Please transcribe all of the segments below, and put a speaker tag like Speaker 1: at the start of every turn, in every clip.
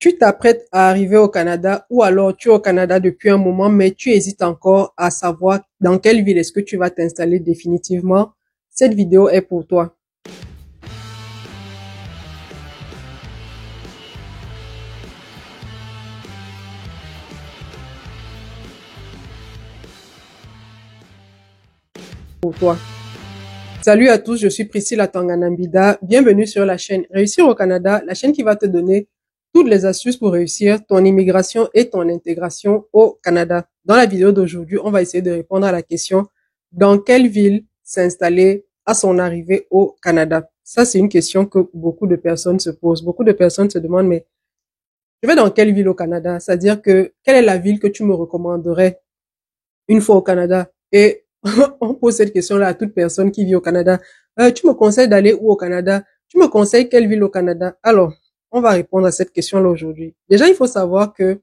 Speaker 1: Tu t'apprêtes à arriver au Canada ou alors tu es au Canada depuis un moment, mais tu hésites encore à savoir dans quelle ville est-ce que tu vas t'installer définitivement. Cette vidéo est pour toi. Pour toi. Salut à tous, je suis Priscilla Tanganambida. Bienvenue sur la chaîne Réussir au Canada, la chaîne qui va te donner toutes les astuces pour réussir ton immigration et ton intégration au Canada. Dans la vidéo d'aujourd'hui, on va essayer de répondre à la question dans quelle ville s'installer à son arrivée au Canada. Ça, c'est une question que beaucoup de personnes se posent. Beaucoup de personnes se demandent, mais je vais dans quelle ville au Canada? C'est-à-dire que quelle est la ville que tu me recommanderais une fois au Canada? Et on pose cette question-là à toute personne qui vit au Canada. Tu me conseilles d'aller où au Canada? Tu me conseilles quelle ville au Canada? Alors, on va répondre à cette question-là aujourd'hui. Déjà, il faut savoir que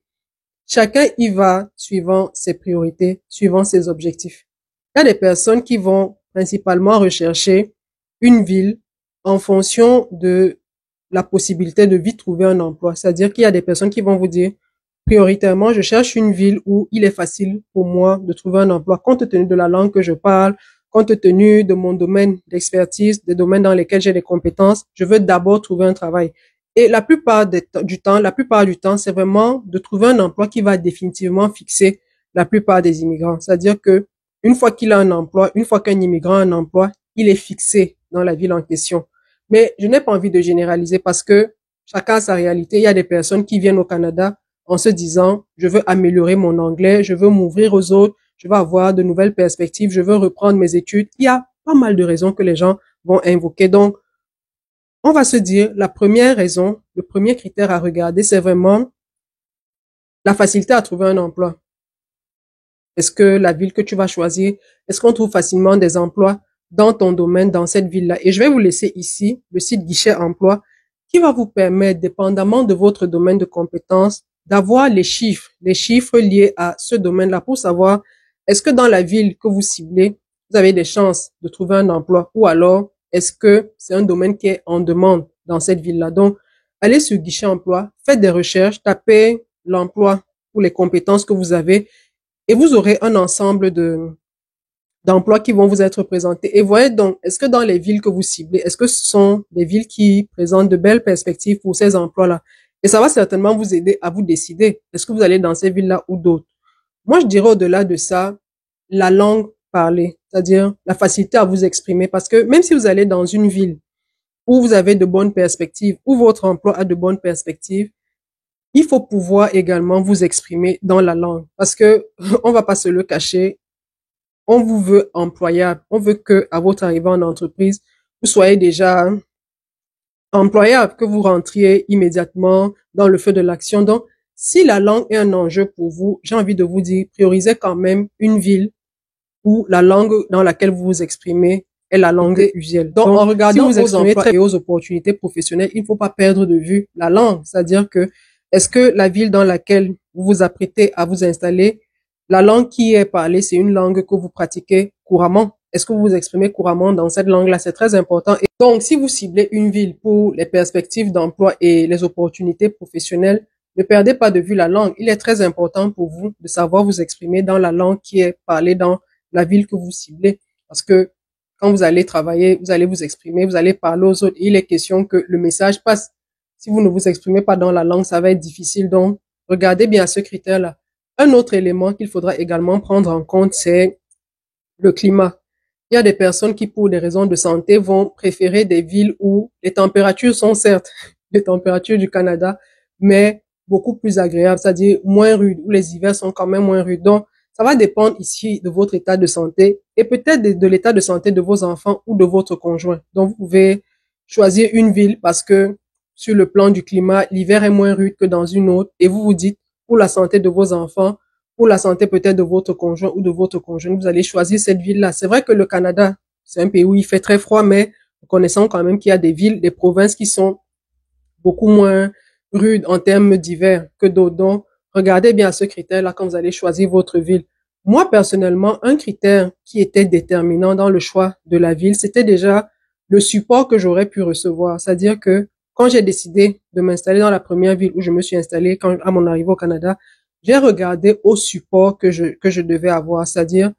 Speaker 1: chacun y va suivant ses priorités, suivant ses objectifs. Il y a des personnes qui vont principalement rechercher une ville en fonction de la possibilité de vite trouver un emploi. C'est-à-dire qu'il y a des personnes qui vont vous dire, prioritairement, je cherche une ville où il est facile pour moi de trouver un emploi, compte tenu de la langue que je parle, compte tenu de mon domaine d'expertise, des domaines dans lesquels j'ai des compétences. Je veux d'abord trouver un travail. Et la plupart du temps, c'est vraiment de trouver un emploi qui va définitivement fixer la plupart des immigrants. C'est-à-dire que une fois qu'il a un emploi, une fois qu'un immigrant a un emploi, il est fixé dans la ville en question. Mais je n'ai pas envie de généraliser parce que chacun a sa réalité. Il y a des personnes qui viennent au Canada en se disant, je veux améliorer mon anglais, je veux m'ouvrir aux autres, je veux avoir de nouvelles perspectives, je veux reprendre mes études. Il y a pas mal de raisons que les gens vont invoquer. Donc, on va se dire, la première raison, le premier critère à regarder, c'est vraiment la facilité à trouver un emploi. Est-ce que la ville que tu vas choisir, est-ce qu'on trouve facilement des emplois dans ton domaine, dans cette ville-là? Et je vais vous laisser ici le site Guichet Emploi qui va vous permettre, dépendamment de votre domaine de compétences, d'avoir les chiffres liés à ce domaine-là pour savoir est-ce que dans la ville que vous ciblez, vous avez des chances de trouver un emploi ou alors est-ce que c'est un domaine qui est en demande dans cette ville-là. Donc, allez sur Guichet Emploi, faites des recherches, tapez l'emploi pour les compétences que vous avez et vous aurez un ensemble d'emplois qui vont vous être présentés. Et voyez donc, est-ce que dans les villes que vous ciblez, est-ce que ce sont des villes qui présentent de belles perspectives pour ces emplois-là? Et ça va certainement vous aider à vous décider. Est-ce que vous allez dans ces villes-là ou d'autres? Moi, je dirais au-delà de ça, la langue parlée, c'est-à-dire la facilité à vous exprimer. Parce que même si vous allez dans une ville où vous avez de bonnes perspectives, où votre emploi a de bonnes perspectives, il faut pouvoir également vous exprimer dans la langue. Parce que, on va pas se le cacher, on vous veut employable. On veut que, à votre arrivée en entreprise, vous soyez déjà employable, que vous rentriez immédiatement dans le feu de l'action. Donc, si la langue est un enjeu pour vous, j'ai envie de vous dire, priorisez quand même une ville où la langue dans laquelle vous vous exprimez est la langue usuelle. Donc, en regardant vos emplois et aux opportunités professionnelles, il ne faut pas perdre de vue la langue. C'est-à-dire que, est-ce que la ville dans laquelle vous vous apprêtez à vous installer, la langue qui est parlée, c'est une langue que vous pratiquez couramment? Est-ce que vous vous exprimez couramment dans cette langue-là? C'est très important. Et donc, si vous ciblez une ville pour les perspectives d'emploi et les opportunités professionnelles, ne perdez pas de vue la langue. Il est très important pour vous de savoir vous exprimer dans la langue qui est parlée dans la ville que vous ciblez. Parce que quand vous allez travailler, vous allez vous exprimer, vous allez parler aux autres. Il est question que le message passe. Si vous ne vous exprimez pas dans la langue, ça va être difficile. Donc, regardez bien ce critère-là. Un autre élément qu'il faudra également prendre en compte, c'est le climat. Il y a des personnes qui, pour des raisons de santé, vont préférer des villes où les températures sont certes les températures du Canada, mais beaucoup plus agréables, c'est-à-dire moins rudes, où les hivers sont quand même moins rudes. Donc, ça va dépendre ici de votre état de santé et peut-être de l'état de santé de vos enfants ou de votre conjoint. Donc, vous pouvez choisir une ville parce que sur le plan du climat, l'hiver est moins rude que dans une autre et vous vous dites, pour la santé de vos enfants, pour la santé peut-être de votre conjoint ou de votre conjointe, vous allez choisir cette ville-là. C'est vrai que le Canada, c'est un pays où il fait très froid, mais connaissons quand même qu'il y a des villes, des provinces qui sont beaucoup moins rudes en termes d'hiver que d'autres. Donc, regardez bien ce critère-là quand vous allez choisir votre ville. Moi, personnellement, un critère qui était déterminant dans le choix de la ville, c'était déjà le support que j'aurais pu recevoir. C'est-à-dire que quand j'ai décidé de m'installer dans la première ville où je me suis installée, à mon arrivée au Canada, j'ai regardé au support que je devais avoir, c'est-à-dire,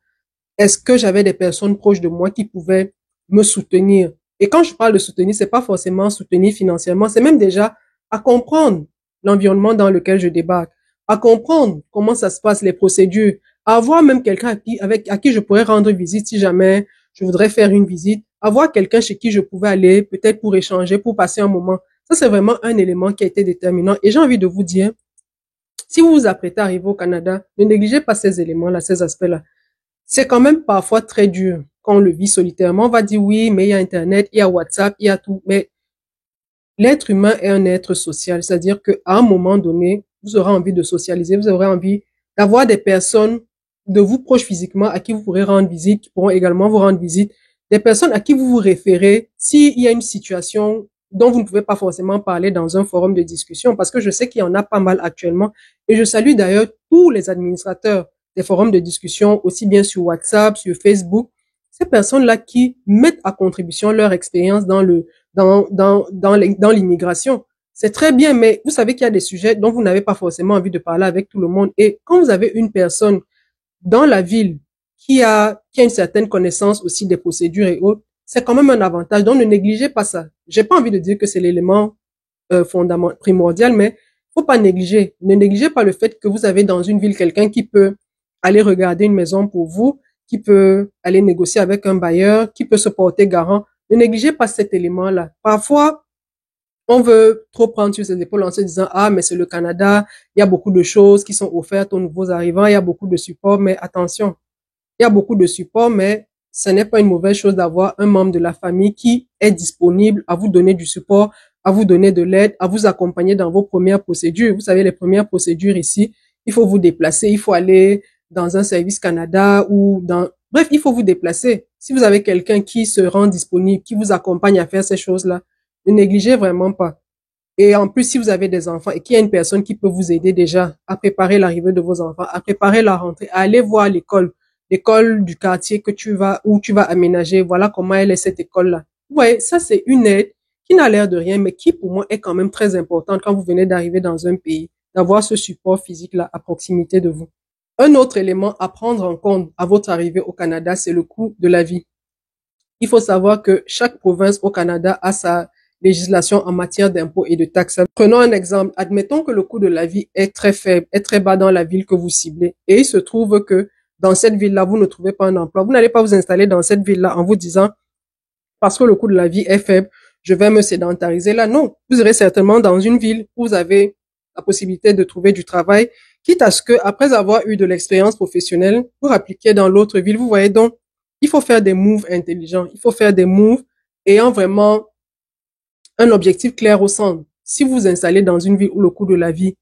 Speaker 1: est-ce que j'avais des personnes proches de moi qui pouvaient me soutenir? Et quand je parle de soutenir, c'est pas forcément soutenir financièrement, c'est même déjà à comprendre l'environnement dans lequel je débarque, à comprendre comment ça se passe, les procédures, à avoir même quelqu'un à qui je pourrais rendre visite si jamais je voudrais faire une visite, avoir quelqu'un chez qui je pouvais aller, peut-être pour échanger, pour passer un moment. Ça, c'est vraiment un élément qui a été déterminant. Et j'ai envie de vous dire, si vous vous apprêtez à arriver au Canada, ne négligez pas ces éléments-là, ces aspects-là. C'est quand même parfois très dur quand on le vit solitairement. On va dire oui, mais il y a Internet, il y a WhatsApp, il y a tout. Mais l'être humain est un être social. C'est-à-dire qu'à un moment donné, vous aurez envie de socialiser, vous aurez envie d'avoir des personnes de vous proches physiquement à qui vous pourrez rendre visite, qui pourront également vous rendre visite, des personnes à qui vous vous référez s'il y a une situation dont vous ne pouvez pas forcément parler dans un forum de discussion, parce que je sais qu'il y en a pas mal actuellement. Et je salue d'ailleurs tous les administrateurs des forums de discussion, aussi bien sur WhatsApp, sur Facebook, ces personnes-là qui mettent à contribution leur expérience dans l'immigration. C'est très bien, mais vous savez qu'il y a des sujets dont vous n'avez pas forcément envie de parler avec tout le monde. Et quand vous avez une personne dans la ville qui a une certaine connaissance aussi des procédures et autres, c'est quand même un avantage. Donc, ne négligez pas ça. J'ai pas envie de dire que c'est l'élément primordial, mais faut pas négliger. Ne négligez pas le fait que vous avez dans une ville quelqu'un qui peut aller regarder une maison pour vous, qui peut aller négocier avec un bailleur, qui peut se porter garant. Ne négligez pas cet élément-là. Parfois, on veut trop prendre sur ses épaules en se disant, ah, mais c'est le Canada, il y a beaucoup de choses qui sont offertes aux nouveaux arrivants, il y a beaucoup de support, mais attention, il y a beaucoup de support, mais ce n'est pas une mauvaise chose d'avoir un membre de la famille qui est disponible à vous donner du support, à vous donner de l'aide, à vous accompagner dans vos premières procédures. Vous savez, les premières procédures ici, il faut vous déplacer, il faut aller dans un service Canada ou dans... Bref, il faut vous déplacer. Si vous avez quelqu'un qui se rend disponible, qui vous accompagne à faire ces choses-là, ne négligez vraiment pas. Et en plus, si vous avez des enfants et qu'il y a une personne qui peut vous aider déjà à préparer l'arrivée de vos enfants, à préparer la rentrée, à aller voir l'école du quartier où tu vas aménager, voilà comment elle est cette école-là. Ouais, ça c'est une aide qui n'a l'air de rien, mais qui pour moi est quand même très importante quand vous venez d'arriver dans un pays, d'avoir ce support physique-là à proximité de vous. Un autre élément à prendre en compte à votre arrivée au Canada, c'est le coût de la vie. Il faut savoir que chaque province au Canada a sa législation en matière d'impôts et de taxes. Prenons un exemple. Admettons que le coût de la vie est très faible, est très bas dans la ville que vous ciblez. Et il se trouve que dans cette ville-là, vous ne trouvez pas un emploi. Vous n'allez pas vous installer dans cette ville-là en vous disant, parce que le coût de la vie est faible, je vais me sédentariser là. Non, vous irez certainement dans une ville où vous avez la possibilité de trouver du travail, quitte à ce que, après avoir eu de l'expérience professionnelle, vous appliquiez dans l'autre ville. Vous voyez donc, il faut faire des moves intelligents. Il faut faire des moves ayant vraiment un objectif clair au centre. Si vous vous installez dans une ville où le coût de la vie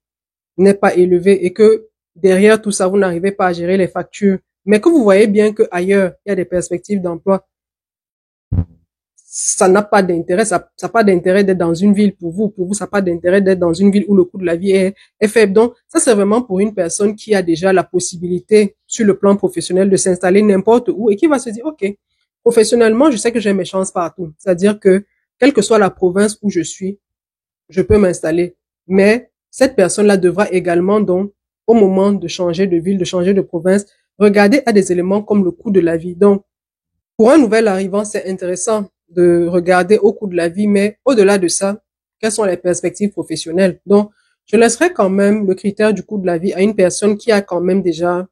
Speaker 1: n'est pas élevé et que derrière tout ça, vous n'arrivez pas à gérer les factures, mais que vous voyez bien qu'ailleurs, il y a des perspectives d'emploi, ça n'a pas d'intérêt, ça n'a pas d'intérêt d'être dans une ville pour vous. Pour vous, ça n'a pas d'intérêt d'être dans une ville où le coût de la vie est faible. Donc, ça, c'est vraiment pour une personne qui a déjà la possibilité, sur le plan professionnel, de s'installer n'importe où et qui va se dire, OK, professionnellement, je sais que j'ai mes chances partout. C'est-à-dire que, quelle que soit la province où je suis, je peux m'installer. Mais cette personne-là devra également, donc, au moment de changer de ville, de changer de province, regarder à des éléments comme le coût de la vie. Donc, pour un nouvel arrivant, c'est intéressant de regarder au coût de la vie, mais au-delà de ça, quelles sont les perspectives professionnelles? Donc, je laisserai quand même le critère du coût de la vie à une personne qui a quand même déjà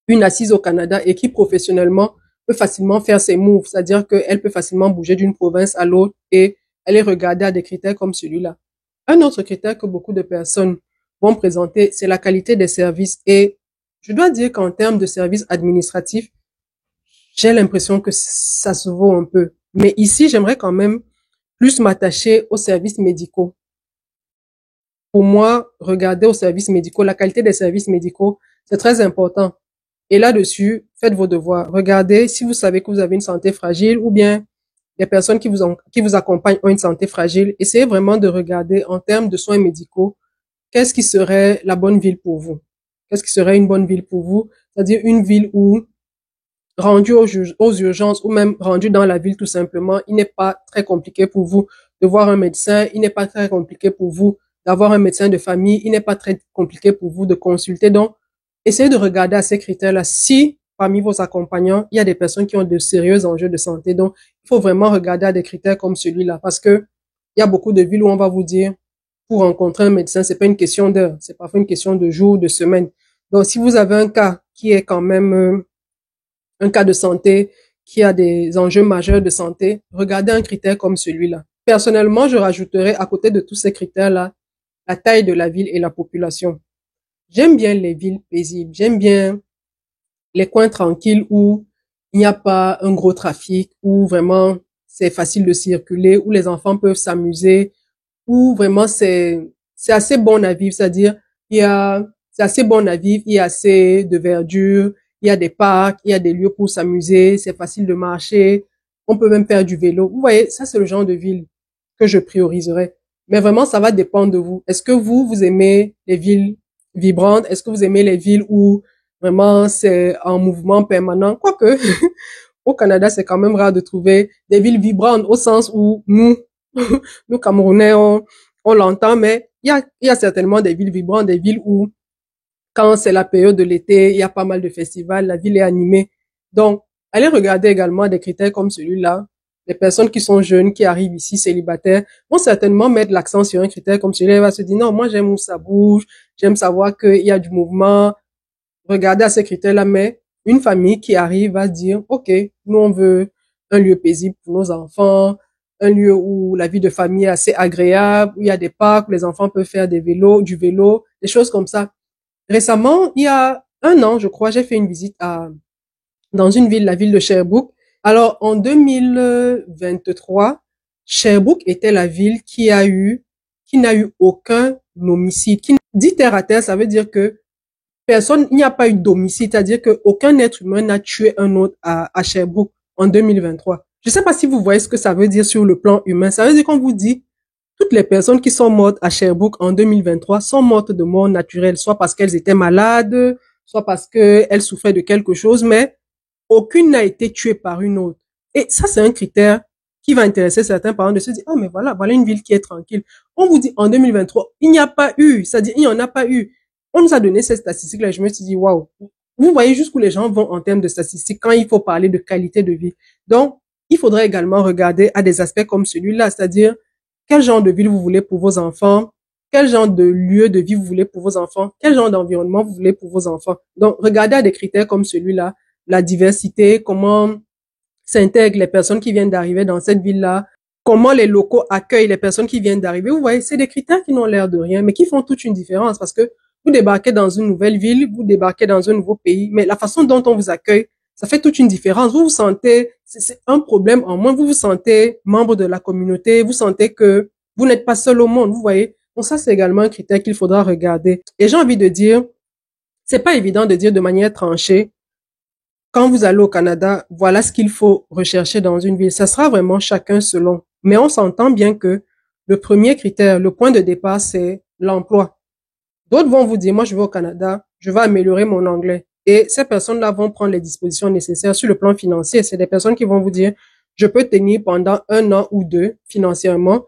Speaker 1: une assise au Canada et qui professionnellement peut facilement faire ses moves, c'est-à-dire qu'elle peut facilement bouger d'une province à l'autre et aller regarder à des critères comme celui-là. Un autre critère que beaucoup de personnes vont présenter, c'est la qualité des services. Et je dois dire qu'en termes de services administratifs, j'ai l'impression que ça se vaut un peu. Mais ici, j'aimerais quand même plus m'attacher aux services médicaux. Pour moi, regarder aux services médicaux, la qualité des services médicaux, c'est très important. Et là-dessus, faites vos devoirs. Regardez si vous savez que vous avez une santé fragile ou bien les personnes qui vous accompagnent ont une santé fragile. Essayez vraiment de regarder en termes de soins médicaux, qu'est-ce qui serait la bonne ville pour vous? Qu'est-ce qui serait une bonne ville pour vous? C'est-à-dire une ville où rendu aux urgences ou même rendu dans la ville tout simplement, il n'est pas très compliqué pour vous de voir un médecin, il n'est pas très compliqué pour vous d'avoir un médecin de famille, il n'est pas très compliqué pour vous de consulter. Donc, essayez de regarder à ces critères-là si parmi vos accompagnants, il y a des personnes qui ont de sérieux enjeux de santé. Donc, il faut vraiment regarder à des critères comme celui-là parce que il y a beaucoup de villes où on va vous dire pour rencontrer un médecin, c'est pas une question d'heure, c'est parfois une question de jours, de semaines. Donc, si vous avez un cas qui est quand même un cas de santé, qui a des enjeux majeurs de santé, regardez un critère comme celui-là. Personnellement, je rajouterais à côté de tous ces critères-là, la taille de la ville et la population. J'aime bien les villes paisibles, j'aime bien les coins tranquilles où il n'y a pas un gros trafic, où vraiment c'est facile de circuler, où les enfants peuvent s'amuser, où vraiment c'est assez bon à vivre, c'est-à-dire c'est assez bon à vivre, il y a assez de verdure, il y a des parcs, il y a des lieux pour s'amuser, c'est facile de marcher, on peut même faire du vélo. Vous voyez, ça c'est le genre de ville que je prioriserais. Mais vraiment, ça va dépendre de vous. Est-ce que vous aimez les villes vibrantes? Est-ce que vous aimez les villes où vraiment c'est en mouvement permanent? Quoique, au Canada, c'est quand même rare de trouver des villes vibrantes au sens où nous Camerounais, on l'entend, mais il y a certainement des villes vibrantes, des villes où, quand c'est la période de l'été, il y a pas mal de festivals, la ville est animée. Donc, allez regarder également des critères comme celui-là. Les personnes qui sont jeunes, qui arrivent ici, célibataires, vont certainement mettre l'accent sur un critère comme celui-là. Elle va se dire, non, moi, j'aime où ça bouge, j'aime savoir qu'il y a du mouvement. Regardez à ces critères-là, mais une famille qui arrive va se dire, OK, nous, on veut un lieu paisible pour nos enfants, un lieu où la vie de famille est assez agréable, où il y a des parcs, où les enfants peuvent faire du vélo, des choses comme ça. Récemment, il y a un an, je crois, j'ai fait une visite dans une ville, la ville de Sherbrooke. Alors, en 2023, Sherbrooke était la ville qui n'a eu aucun homicide. Qui dit terre à terre, ça veut dire que il n'y a pas eu d'homicide, c'est-à-dire qu'aucun être humain n'a tué un autre à Sherbrooke en 2023. Je ne sais pas si vous voyez ce que ça veut dire sur le plan humain. Ça veut dire qu'on vous dit toutes les personnes qui sont mortes à Sherbrooke en 2023 sont mortes de mort naturelle, soit parce qu'elles étaient malades, soit parce qu'elles souffraient de quelque chose, mais aucune n'a été tuée par une autre. Et ça, c'est un critère qui va intéresser certains parents de se dire, oh, mais voilà une ville qui est tranquille. On vous dit en 2023, il n'y a pas eu, c'est-à-dire il n'y en a pas eu. On nous a donné ces statistiques-là et je me suis dit, waouh, vous voyez jusqu'où les gens vont en termes de statistiques quand il faut parler de qualité de vie. Donc, il faudrait également regarder à des aspects comme celui-là, c'est-à-dire quel genre de ville vous voulez pour vos enfants, quel genre de lieu de vie vous voulez pour vos enfants, quel genre d'environnement vous voulez pour vos enfants. Donc, regardez à des critères comme celui-là, la diversité, comment s'intègrent les personnes qui viennent d'arriver dans cette ville-là, comment les locaux accueillent les personnes qui viennent d'arriver. Vous voyez, c'est des critères qui n'ont l'air de rien, mais qui font toute une différence parce que vous débarquez dans une nouvelle ville, vous débarquez dans un nouveau pays, mais la façon dont on vous accueille, ça fait toute une différence. Vous vous sentez, c'est un problème en moins, vous vous sentez membre de la communauté, vous sentez que vous n'êtes pas seul au monde, vous voyez. Donc ça, c'est également un critère qu'il faudra regarder. Et j'ai envie de dire, c'est pas évident de dire de manière tranchée, quand vous allez au Canada, voilà ce qu'il faut rechercher dans une ville. Ça sera vraiment chacun selon. Mais on s'entend bien que le premier critère, le point de départ, c'est l'emploi. D'autres vont vous dire, moi, je vais au Canada, je vais améliorer mon anglais. Et ces personnes-là vont prendre les dispositions nécessaires sur le plan financier. C'est des personnes qui vont vous dire, je peux tenir pendant 1 an ou 2 financièrement.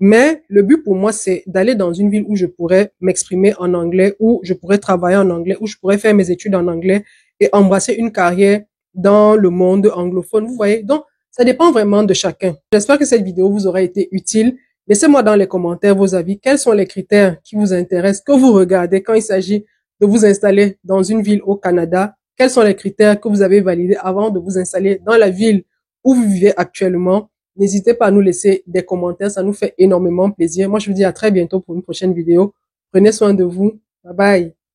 Speaker 1: Mais le but pour moi, c'est d'aller dans une ville où je pourrais m'exprimer en anglais, où je pourrais travailler en anglais, où je pourrais faire mes études en anglais et embrasser une carrière dans le monde anglophone. Vous voyez? Donc, ça dépend vraiment de chacun. J'espère que cette vidéo vous aura été utile. Laissez-moi dans les commentaires vos avis. Quels sont les critères qui vous intéressent, que vous regardez quand il s'agit de vous installer dans une ville au Canada? Quels sont les critères que vous avez validés avant de vous installer dans la ville où vous vivez actuellement? N'hésitez pas à nous laisser des commentaires, ça nous fait énormément plaisir. Moi, je vous dis à très bientôt pour une prochaine vidéo. Prenez soin de vous. Bye bye.